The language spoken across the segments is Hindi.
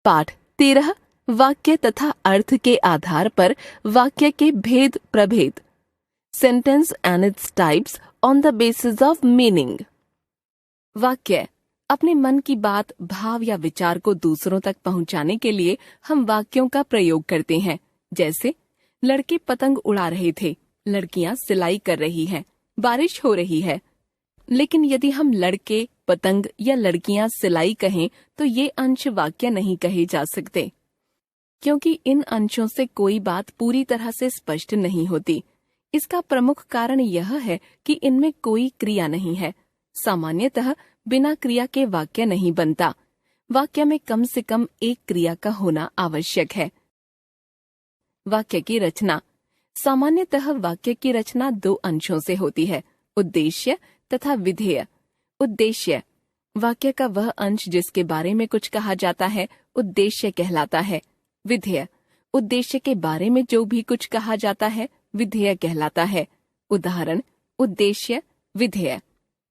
पाठ 13 वाक्य तथा अर्थ के आधार पर वाक्य के भेद प्रभेद। Sentence and its types on the basis of meaning. वाक्य अपने मन की बात, भाव या विचार को दूसरों तक पहुंचाने के लिए हम वाक्यों का प्रयोग करते हैं। जैसे लड़के पतंग उड़ा रहे थे, लड़कियां सिलाई कर रही हैं, बारिश हो रही है। लेकिन यदि हम लड़के, पतंग या लड़कियां सिलाई कहें तो ये अंश वाक्य नहीं कहे जा सकते, क्योंकि इन अंशों से कोई बात पूरी तरह से स्पष्ट नहीं होती। इसका प्रमुख कारण यह है कि इनमें कोई क्रिया नहीं है। सामान्यतः बिना क्रिया के वाक्य नहीं बनता। वाक्य में कम से कम एक क्रिया का होना आवश्यक है। वाक्य की रचना। सामान्यतः वाक्य की रचना दो अंशों से होती है, उद्देश्य तथा विधेय। उद्देश्य वाक्य का वह अंश जिसके बारे में कुछ कहा जाता है, उद्देश्य कहलाता है। विधेय उद्देश्य के बारे में जो भी कुछ कहा जाता है, विधेय कहलाता है। उदाहरण उद्देश्य विधेय।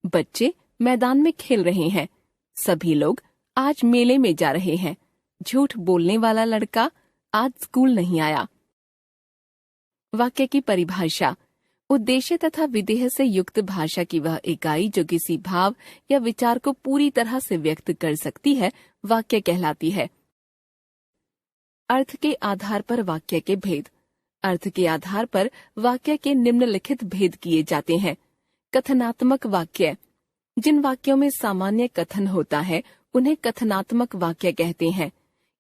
बच्चे मैदान में खेल रहे हैं, सभी लोग आज मेले में जा रहे हैं, झूठ बोलने वाला लड़का आज स्कूल नहीं आया। वाक्य की परिभाषा। उद्देश्य तथा विधेय से युक्त भाषा की वह इकाई जो किसी भाव या विचार को पूरी तरह से व्यक्त कर सकती है, वाक्य कहलाती है। अर्थ के आधार पर वाक्य के भेद। अर्थ के आधार पर वाक्य के निम्नलिखित भेद किए जाते हैं। कथनात्मक वाक्य। जिन वाक्यों में सामान्य कथन होता है उन्हें कथनात्मक वाक्य कहते हैं।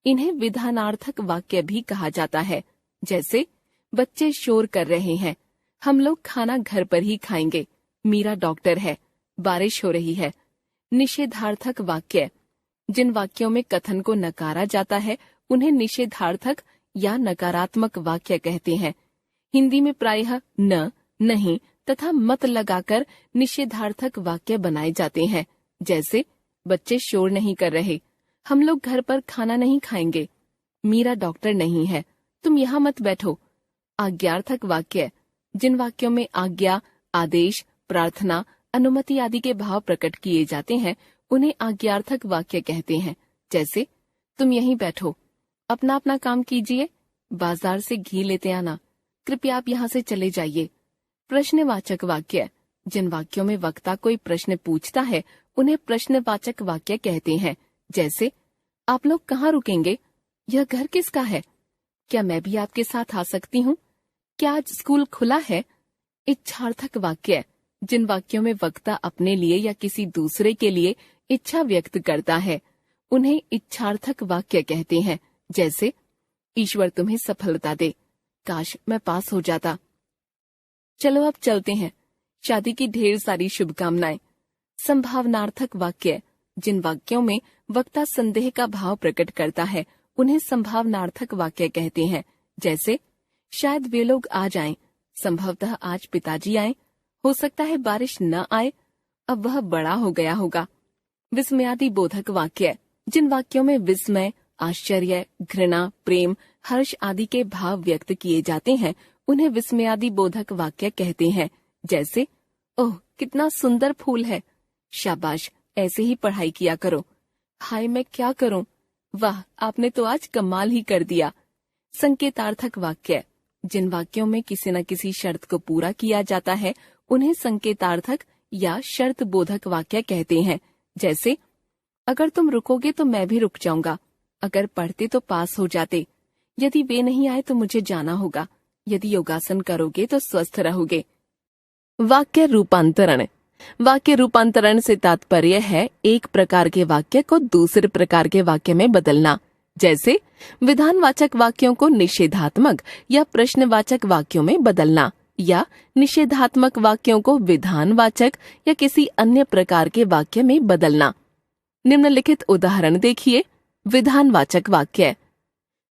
इन्हें विधानार्थक वाक्य भी कहा जाता है। जैसे बच्चे शोर कर रहे हैं, हम लोग खाना घर पर ही खाएंगे, मीरा डॉक्टर है, बारिश हो रही है। निषेधार्थक वाक्य। जिन वाक्यों में कथन को नकारा जाता है उन्हें निषेधार्थक या नकारात्मक वाक्य कहते हैं। हिंदी में प्रायः न, नहीं तथा मत लगाकर निषेधार्थक वाक्य बनाए जाते हैं। जैसे बच्चे शोर नहीं कर रहे, हम लोग घर पर खाना नहीं खाएंगे, मीरा डॉक्टर नहीं है, तुम यहाँ मत बैठो। आज्ञार्थक वाक्य। जिन वाक्यों में आज्ञा, आदेश, प्रार्थना, अनुमति आदि के भाव प्रकट किए जाते हैं उन्हें आज्ञार्थक वाक्य कहते हैं। जैसे तुम यहीं बैठो, अपना अपना काम कीजिए, बाजार से घी लेते आना, कृपया आप यहाँ से चले जाइए। प्रश्नवाचक वाक्य। जिन वाक्यों में वक्ता कोई प्रश्न पूछता है उन्हें प्रश्नवाचक वाक्य कहते हैं। जैसे आप लोग कहाँ रुकेंगे, यह घर किसका है, क्या मैं भी आपके साथ आ सकती हूँ, क्या आज स्कूल खुला है। इच्छार्थक वाक्य। जिन वाक्यों में वक्ता अपने लिए या किसी दूसरे के लिए इच्छा व्यक्त करता है उन्हें इच्छार्थक वाक्य कहते हैं। जैसे ईश्वर तुम्हें सफलता दे, काश मैं पास हो जाता, चलो अब चलते हैं, शादी की ढेर सारी शुभकामनाएं। संभावनार्थक वाक्य। जिन वाक्यों में वक्ता संदेह का भाव प्रकट करता है उन्हें संभावनार्थक वाक्य कहते हैं। जैसे शायद वे लोग आ जाएं, संभवतः आज पिताजी आए, हो सकता है बारिश न आए, अब वह बड़ा हो गया होगा। विस्मयादि बोधक वाक्य। जिन वाक्यों में विस्मय, आश्चर्य, घृणा, प्रेम, हर्ष आदि के भाव व्यक्त किए जाते हैं उन्हें विस्मयादि बोधक वाक्य कहते हैं। जैसे ओह कितना सुंदर फूल है, शाबाश ऐसे ही पढ़ाई किया करो, हाय मैं क्या करूं, वाह आपने तो आज कमाल ही कर दिया। संकेतार्थक वाक्य। जिन वाक्यों में किसी न किसी शर्त को पूरा किया जाता है उन्हें संकेतार्थक या शर्त बोधक वाक्य कहते हैं। जैसे अगर तुम रुकोगे तो मैं भी रुक जाऊंगा, अगर पढ़ते तो पास हो जाते, यदि वे नहीं आए तो मुझे जाना होगा, यदि योगासन करोगे तो स्वस्थ रहोगे। वाक्य रूपांतरण। वाक्य रूपांतरण से तात्पर्य है एक प्रकार के वाक्य को दूसरे प्रकार के वाक्य में बदलना। जैसे विधानवाचक वाक्यों को निषेधात्मक या प्रश्नवाचक वाक्यों में बदलना, या निषेधात्मक वाक्यों को विधानवाचक या किसी अन्य प्रकार के वाक्य में बदलना। निम्नलिखित उदाहरण देखिए। विधानवाचक वाक्य,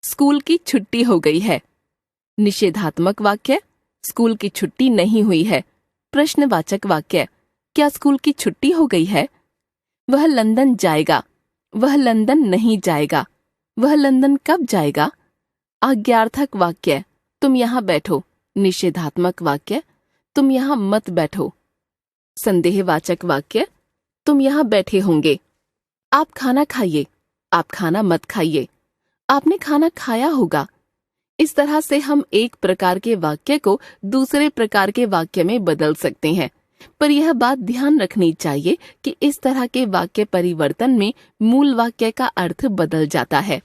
स्कूल की छुट्टी हो गई है। निषेधात्मक वाक्य, स्कूल की छुट्टी नहीं हुई है। प्रश्नवाचक वाक्य, क्या स्कूल की छुट्टी हो गई है। वह लंदन जाएगा, वह लंदन नहीं जाएगा, वह लंदन कब जाएगा। आज्ञार्थक वाक्य, तुम यहाँ बैठो। निषेधात्मक वाक्य, तुम यहाँ मत बैठो। संदेहवाचक वाक्य, तुम यहाँ बैठे होंगे। आप खाना खाइए, आप खाना मत खाइए। आपने खाना खाया होगा। इस तरह से हम एक प्रकार के वाक्य को दूसरे प्रकार के वाक्य में बदल सकते हैं, पर यह बात ध्यान रखनी चाहिए कि इस तरह के वाक्य परिवर्तन में मूल वाक्य का अर्थ बदल जाता है।